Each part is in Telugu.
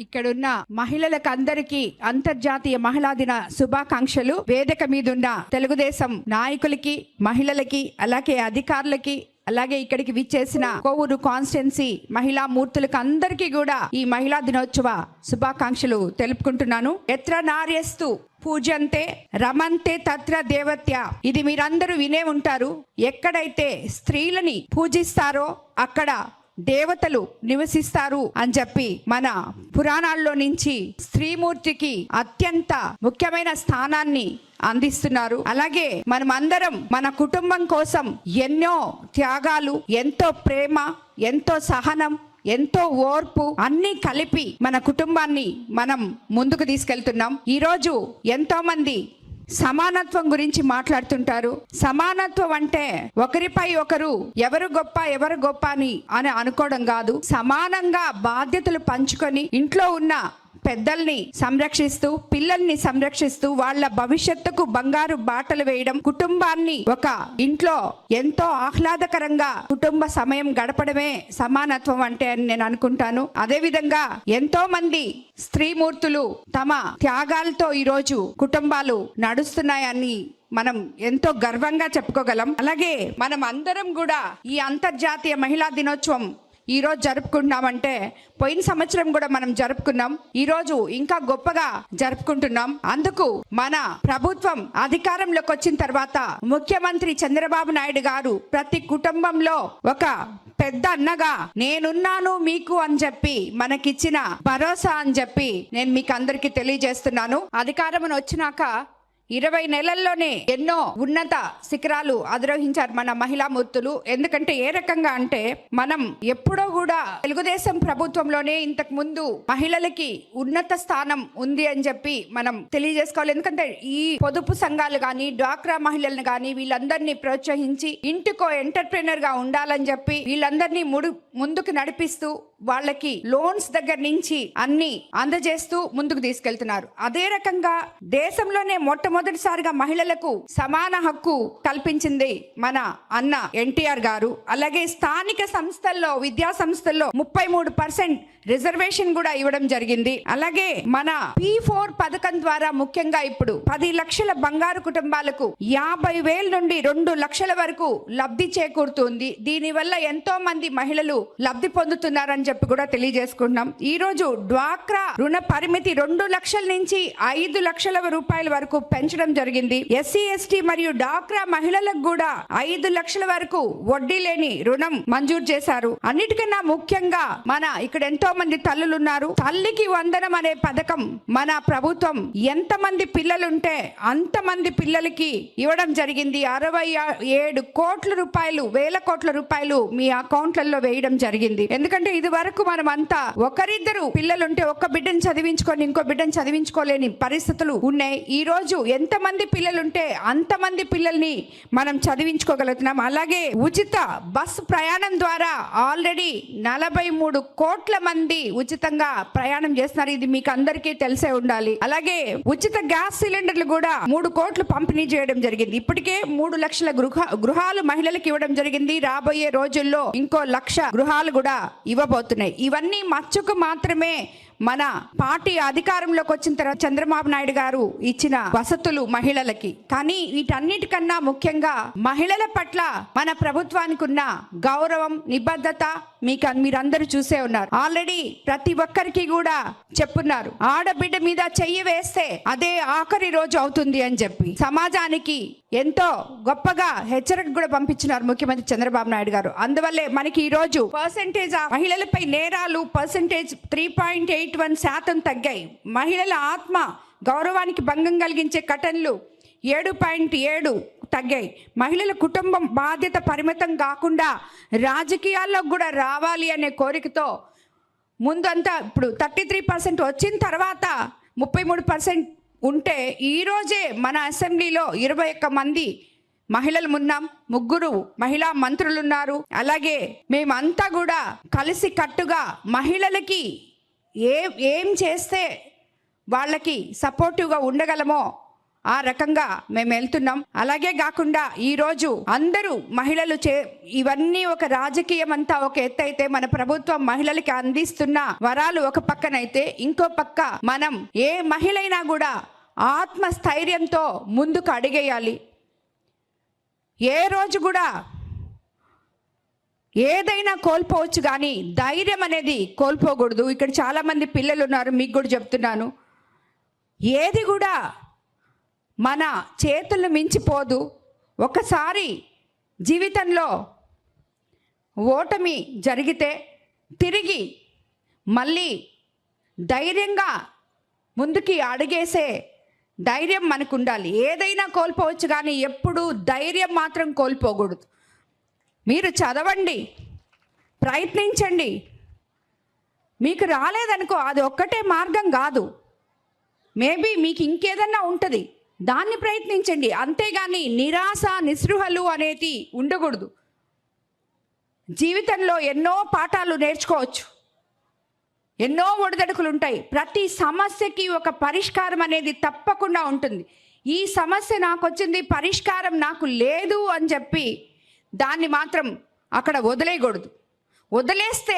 ఇక్కడున్న మహిళలకు అందరికీ అంతర్జాతీయ మహిళా దిన శుభాకాంక్షలు. వేదిక మీదున్న తెలుగుదేశం నాయకులకి, మహిళలకి, అలాగే అధికారులకి, అలాగే ఇక్కడికి విచ్చేసిన కోవూరు కాన్స్టిట్యున్సీ మహిళా మూర్తులకు అందరికీ కూడా ఈ మహిళా దినోత్సవ శుభాకాంక్షలు తెలుపుకుంటున్నాను. ఎత్ర నార్యస్తు పూజంతే రమంతే తత్ర దేవత్య. ఇది మీరందరూ వినే ఉంటారు. ఎక్కడైతే స్త్రీలని పూజిస్తారో అక్కడ దేవతలు నివసిస్తారు అని చెప్పి మన పురాణాల్లో నుంచి స్త్రీమూర్తికి అత్యంత ముఖ్యమైన స్థానాన్ని అందిస్తున్నారు. అలాగే మనం అందరం మన కుటుంబం కోసం ఎన్నో త్యాగాలు, ఎంతో ప్రేమ, ఎంతో సహనం, ఎంతో ఓర్పు అన్ని కలిపి మన కుటుంబాన్ని మనం ముందుకు తీసుకెళ్తున్నాం. ఈరోజు ఎంతో మంది సమానత్వం గురించి మాట్లాడుతుంటారు. సమానత్వం అంటే ఒకరిపై ఒకరు ఎవరు గొప్ప అని అనుకోవడం కాదు. సమానంగా బాధ్యతలు పంచుకొని ఇంట్లో ఉన్న పెద్దల్ని సంరక్షిస్తూ, పిల్లల్ని సంరక్షిస్తూ, వాళ్ళ భవిష్యత్తుకు బంగారు బాటలు వేయడం, కుటుంబాన్ని ఒక ఇంట్లో ఎంతో ఆహ్లాదకరంగా కుటుంబ సమయం గడపడమే సమానత్వం అంటే అని నేను అనుకుంటాను. అదే విధంగా ఎంతో మంది స్త్రీమూర్తులు తమ త్యాగాలతో ఈరోజు కుటుంబాలు నడుస్తున్నాయని మనం ఎంతో గర్వంగా చెప్పుకోగలం. అలాగే మనం అందరం కూడా ఈ అంతర్జాతీయ మహిళా దినోత్సవం ఈ రోజు జరుపుకుంటున్నామంటే పోయిన సంవత్సరం కూడా మనం జరుపుకున్నాం. ఈ రోజు ఇంకా గొప్పగా జరుపుకుంటున్నాం. అందుకు మన ప్రభుత్వం అధికారంలోకి వచ్చిన తర్వాత ముఖ్యమంత్రి చంద్రబాబు నాయుడు గారు ప్రతి కుటుంబంలో ఒక పెద్ద అన్నగా నేనున్నాను మీకు అని చెప్పి మనకిచ్చిన భరోసా అని చెప్పి నేను మీకు అందరికీ తెలియజేస్తున్నాను. అధికారం వచ్చినాక 20 నెలల్లోనే ఎన్నో ఉన్నత శిఖరాలు అధిరోహించారు మన మహిళా మూర్తులు. ఎందుకంటే ఏ రకంగా అంటే మనం ఎప్పుడో కూడా తెలుగుదేశం ప్రభుత్వంలోనే ఇంతకు ముందు మహిళలకి ఉన్నత స్థానం ఉంది అని చెప్పి మనం తెలియజేసుకోవాలి. ఎందుకంటే ఈ పొదుపు సంఘాలు కానీ, డ్వాక్రా మహిళలను కానీ వీళ్ళందరినీ ప్రోత్సహించి ఇంటికో ఎంటర్ప్రెనర్ గా ఉండాలని చెప్పి వీళ్ళందరినీ ముందుకు నడిపిస్తూ వాళ్ళకి లోన్స్ దగ్గర నుంచి అన్ని అందజేస్తూ ముందుకు తీసుకెళ్తున్నారు. అదే రకంగా దేశంలోనే మొట్టమొదటిసారిగా మహిళలకు సమాన హక్కు కల్పించింది మన అన్న ఎన్టీఆర్ గారు. అలాగే స్థానిక సంస్థల్లో, విద్యా సంస్థల్లో 33% రిజర్వేషన్ కూడా ఇవ్వడం జరిగింది. అలాగే మన P4 పథకం ద్వారా ముఖ్యంగా ఇప్పుడు 10 లక్షల బంగారు కుటుంబాలకు 50,000 నుండి 2 లక్షల వరకు లబ్ధి చేకూరుతుంది. దీనివల్ల ఎంతో మంది మహిళలు లబ్ధి పొందుతున్నారని చెప్పి కూడా తెలియజేసుకుంటున్నాం. ఈ రోజు డ్వాక్రా రుణ పరిమితి 2 లక్షల నుంచి 5 లక్షల రూపాయల వరకు పెంచడం జరిగింది. ఎస్సీ, ఎస్టీ మరియు డ్వాక్రా మహిళలకు కూడా 5 లక్షల వరకు వడ్డీ లేని రుణం మంజూరు చేశారు. అన్నిటికన్నా ముఖ్యంగా మన ఇక్కడ ఎంతో మంది తల్లులు ఉన్నారు. తల్లికి వందనం అనే పథకం మన ప్రభుత్వం ఎంతమంది పిల్లలుంటే అంతమంది పిల్లలకి ఇవ్వడం జరిగింది. 67 కోట్ల రూపాయలు, వేల కోట్ల రూపాయలు మీ అకౌంట్లలో వేయడం జరిగింది. ఎందుకంటే ఇది వరకు మనం అంతా ఒకరిద్దరు పిల్లలుంటే ఒక్క బిడ్డను చదివించుకొని ఇంకో బిడ్డను చదివించుకోలేని పరిస్థితులు ఉన్నాయి. ఈ రోజు ఎంతమంది పిల్లలుంటే అంతమంది పిల్లల్ని మనం చదివించుకోగలుగుతున్నాం. అలాగే ఉచిత బస్సు ప్రయాణం ద్వారా ఆల్రెడీ 43 కోట్ల మంది ఉచితంగా ప్రయాణం చేస్తున్నారు. ఇది మీకు అందరికీ తెలిసే ఉండాలి. అలాగే ఉచిత గ్యాస్ సిలిండర్లు కూడా 3 కోట్లు పంపిణీ చేయడం జరిగింది. ఇప్పటికే 3 లక్షల గృహాలు మహిళలకు ఇవ్వడం జరిగింది. రాబోయే రోజుల్లో ఇంకో 1,00,000 గృహాలు కూడా ఇవ్వబోతున్నాయి. ఇవన్నీ మచ్చుకు మాత్రమే మన పార్టీ అధికారంలోకి వచ్చిన తర్వాత చంద్రబాబు నాయుడు గారు ఇచ్చిన వసతులు మహిళలకి. కానీ వీటన్నిటికన్నా ముఖ్యంగా మహిళల పట్ల మన ప్రభుత్వానికి ఉన్న గౌరవం, నిబద్ధత మీరందరూ చూసే ఉన్నారు. ఆల్రెడీ ప్రతి ఒక్కరికి కూడా చెప్పున్నారు, ఆడబిడ్డ మీద చెయ్యి వేస్తే అదే ఆఖరి రోజు అవుతుంది అని చెప్పి సమాజానికి ఎంతో గొప్పగా హెచ్చరిక కూడా పంపించినారు ముఖ్యమంత్రి చంద్రబాబు నాయుడు గారు. అందువల్లే మనకి ఈ రోజు పర్సెంటేజ్ మహిళలపై నేరాలు 3.81% తగ్గాయి. మహిళల ఆత్మ గౌరవానికి భంగం కలిగించే ఘటనలు 7.7 తగ్గాయి. మహిళల కుటుంబం బాధ్యత పరిమితం కాకుండా రాజకీయాల్లో కూడా రావాలి అనే కోరికతో ముందంతా ఇప్పుడు 33% వచ్చిన తర్వాత 33% ఉంటే ఈరోజే మన అసెంబ్లీలో 21 మంది మహిళలు ఉన్నాం, 3 మహిళా మంత్రులు ఉన్నారు. అలాగే మేమంతా కూడా కలిసి కట్టుగా మహిళలకి ఏం చేస్తే వాళ్ళకి సపోర్టివ్గా ఉండగలమో ఆ రకంగా మేము వెళ్తున్నాం. అలాగే కాకుండా ఈరోజు అందరూ మహిళలు ఇవన్నీ ఒక రాజకీయం అంతా ఒక ఎత్తు అయితే, మన ప్రభుత్వం మహిళలకి అందిస్తున్న వరాలు ఒక పక్కనైతే, ఇంకో పక్క మనం ఏ మహిళైనా కూడా ఆత్మస్థైర్యంతో ముందుకు అడిగేయాలి. ఏ రోజు కూడా ఏదైనా కోల్పోవచ్చు కానీ ధైర్యం అనేది కోల్పోకూడదు. ఇక్కడ చాలామంది పిల్లలు ఉన్నారు, మీకు కూడా చెప్తున్నాను, ఏది కూడా మన చేతులను మించిపోదు. ఒకసారి జీవితంలో ఓటమి జరిగితే తిరిగి మళ్ళీ ధైర్యంగా ముందుకి అడుగేసే ధైర్యం మనకు ఉండాలి. ఏదైనా కోల్పోవచ్చు కానీ ఎప్పుడూ ధైర్యం మాత్రం కోల్పోకూడదు. మీరు చదవండి, ప్రయత్నించండి. మీకు రాలేదనుకో అది ఒక్కటే మార్గం కాదు, మేబీ మీకు ఇంకేదన్నా ఉంటుంది, దాన్ని ప్రయత్నించండి. అంతేగాని నిరాశ నిస్పృహలు అనేది ఉండకూడదు. జీవితంలో ఎన్నో పాఠాలు నేర్చుకోవచ్చు, ఎన్నో ఒడిదడుకులు ఉంటాయి. ప్రతి సమస్యకి ఒక పరిష్కారం అనేది తప్పకుండా ఉంటుంది. ఈ సమస్య నాకు వచ్చింది, పరిష్కారం నాకు లేదు అని చెప్పి దాన్ని మాత్రం అక్కడ వదిలేయకూడదు. వదిలేస్తే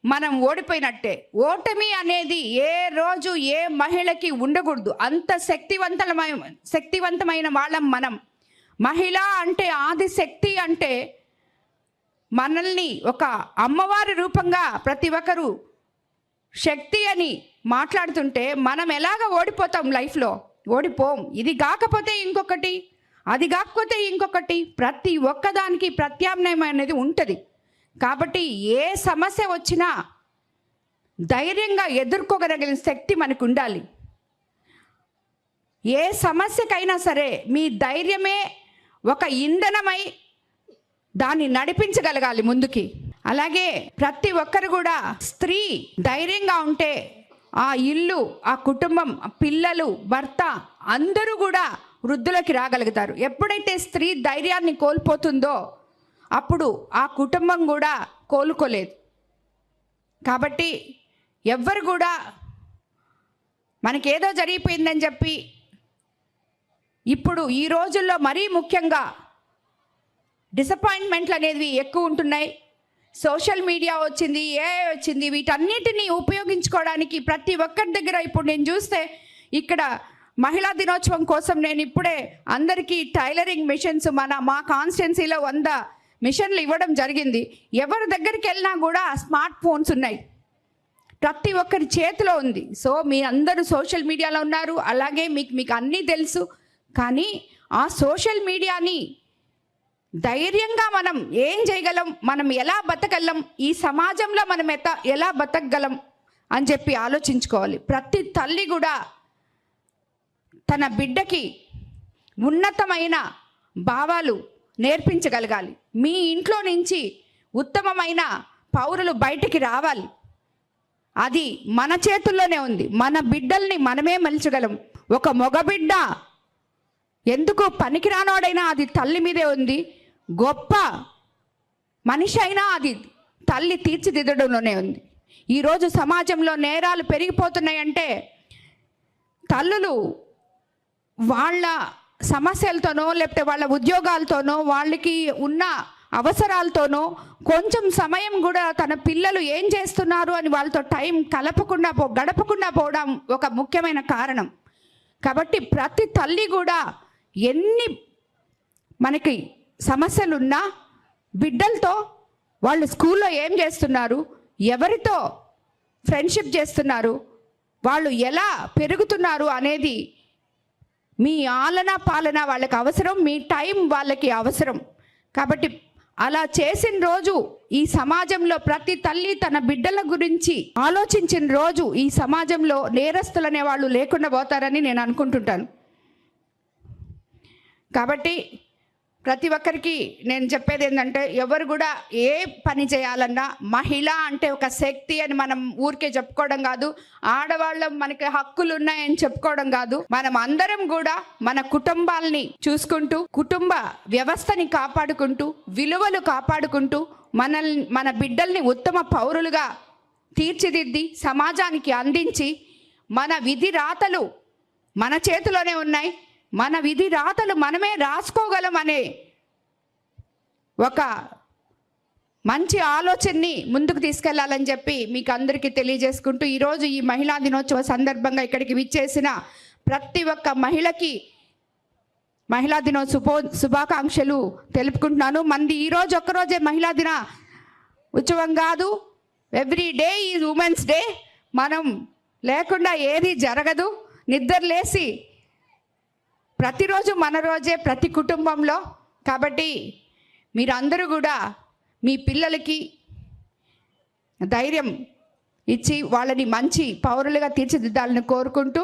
మనం ఓడిపోయినట్టే. ఓటమి అనేది ఏ రోజు ఏ మహిళకి ఉండకూడదు. అంత శక్తివంతమైన వాళ్ళం మనం. మహిళ అంటే ఆది శక్తి అంటే మనల్ని ఒక అమ్మవారి రూపంగా ప్రతి ఒక్కరు శక్తి అని మాట్లాడుతుంటే మనం ఎలాగ ఓడిపోతాం లైఫ్లో? ఓడిపోం. ఇది కాకపోతే ఇంకొకటి, అది కాకపోతే ఇంకొకటి, ప్రతి ఒక్కదానికి ప్రత్యామ్నాయం అనేది ఉంటుంది. కాబట్టి ఏ సమస్య వచ్చినా ధైర్యంగా ఎదుర్కోగలిగిన శక్తి మనకు ఉండాలి. ఏ సమస్యకైనా సరే మీ ధైర్యమే ఒక ఇంధనమై దాన్ని నడిపించగలగాలి ముందుకి. అలాగే ప్రతి ఒక్కరు కూడా స్త్రీ ధైర్యంగా ఉంటే ఆ ఇల్లు, ఆ కుటుంబం, పిల్లలు, భర్త అందరూ కూడా వృద్ధులకి రాగలుగుతారు. ఎప్పుడైతే స్త్రీ ధైర్యాన్ని కోల్పోతుందో అప్పుడు ఆ కుటుంబం కూడా కోలుకోలేదు. కాబట్టి ఎవ్వరు కూడా మనకేదో జరిగిపోయిందని చెప్పి ఇప్పుడు ఈ రోజుల్లో మరీ ముఖ్యంగా డిసప్పాయింట్మెంట్లు అనేవి ఎక్కువ ఉంటున్నాయి. సోషల్ మీడియా వచ్చింది, ఏఐ వచ్చింది, వీటన్నిటిని ఉపయోగించుకోవడానికి ప్రతి ఒక్కరి దగ్గర ఇప్పుడు నేను చూస్తే ఇక్కడ మహిళా దినోత్సవం కోసం నేను ఇప్పుడే అందరికీ టైలరింగ్ మిషన్స్ మా కాన్స్టిట్యున్సీలో 100 మిషన్లు ఇవ్వడం జరిగింది. ఎవరి దగ్గరికి వెళ్ళినా కూడా స్మార్ట్ ఫోన్స్ ఉన్నాయి, ప్రతి ఒక్కరి చేతిలో ఉంది. సో మీ అందరూ సోషల్ మీడియాలో ఉన్నారు, అలాగే మీకు అన్నీ తెలుసు. కానీ ఆ సోషల్ మీడియాని ధైర్యంగా మనం ఏం చేయగలం, మనం ఎలా బతకగలం, ఈ సమాజంలో మనం ఎలా బతకగలం అని చెప్పి ఆలోచించుకోవాలి. ప్రతి తల్లి కూడా తన బిడ్డకి ఉన్నతమైన భావాలు నేర్పించగలగాలి. మీ ఇంట్లో నుంచి ఉత్తమమైన పౌరులు బయటికి రావాలి. అది మన చేతుల్లోనే ఉంది. మన బిడ్డల్ని మనమే మలచగలం. ఒక మగబిడ్డ ఎందుకు పనికిరానోడైనా అది తల్లి మీదే ఉంది. గొప్ప మనిషి అయినా అది తల్లి తీర్చిదిద్దడంలోనే ఉంది. ఈరోజు సమాజంలో నేరాలు పెరిగిపోతున్నాయంటే తల్లులు వాళ్ళ సమస్యలతోనో లేకపోతే వాళ్ళ ఉద్యోగాలతోనో వాళ్ళకి ఉన్న అవసరాలతోనో కొంచెం సమయం కూడా తన పిల్లలు ఏం చేస్తున్నారు అని వాళ్ళతో టైం గడపకుండా పోవడం ఒక ముఖ్యమైన కారణం. కాబట్టి ప్రతి తల్లి కూడా ఎన్ని మనకి సమస్యలున్నా బిడ్డలతో వాళ్ళు స్కూల్లో ఏం చేస్తున్నారు, ఎవరితో ఫ్రెండ్షిప్ చేస్తున్నారు, వాళ్ళు ఎలా పెరుగుతున్నారు అనేది మీ ఆలన పాలన వాళ్ళకి అవసరం, మీ టైం వాళ్ళకి అవసరం. కాబట్టి అలా చేసిన రోజు ఈ సమాజంలో ప్రతి తల్లి తన బిడ్డల గురించి ఆలోచించిన రోజు ఈ సమాజంలో నేరస్తులు అనే వాళ్ళు లేకుండా పోతారని నేను అనుకుంటుంటాను. కాబట్టి ప్రతి ఒక్కరికి నేను చెప్పేది ఏంటంటే, ఎవరు కూడా ఏ పని చేయాలన్నా మహిళ అంటే ఒక శక్తి అని మనం ఊరికే చెప్పుకోవడం కాదు, ఆడవాళ్ళం మనకి హక్కులు ఉన్నాయని చెప్పుకోవడం కాదు. మనం అందరం కూడా మన కుటుంబాలని చూసుకుంటూ, కుటుంబ వ్యవస్థని కాపాడుకుంటూ, విలువలు కాపాడుకుంటూ, మన బిడ్డల్ని ఉత్తమ పౌరులుగా తీర్చిదిద్ది సమాజానికి అందించి, మన విధి రాతలు మన చేతిలోనే ఉన్నాయి. మన విధి రాతలు మనమే రాసుకోగలమనే ఒక మంచి ఆలోచనని ముందుకు తీసుకెళ్లాలని చెప్పి మీకు అందరికీ తెలియజేసుకుంటూ, ఈరోజు ఈ మహిళా దినోత్సవ సందర్భంగా ఇక్కడికి విచ్చేసిన ప్రతి ఒక్క మహిళకి మహిళా దినోత్సవ శుభాకాంక్షలు తెలుపుకుంటున్నాను. మంది ఈరోజు ఒక్కరోజే మహిళా దిన ఉత్సవం కాదు, every day is women's day. మనం లేకుండా ఏది జరగదు. నిద్రలేసి ప్రతిరోజు మన రోజే ప్రతి కుటుంబంలో. కాబట్టి మీరందరూ కూడా మీ పిల్లలకి ధైర్యం ఇచ్చి వాళ్ళని మంచి పౌరులుగా తీర్చిదిద్దాలని కోరుకుంటూ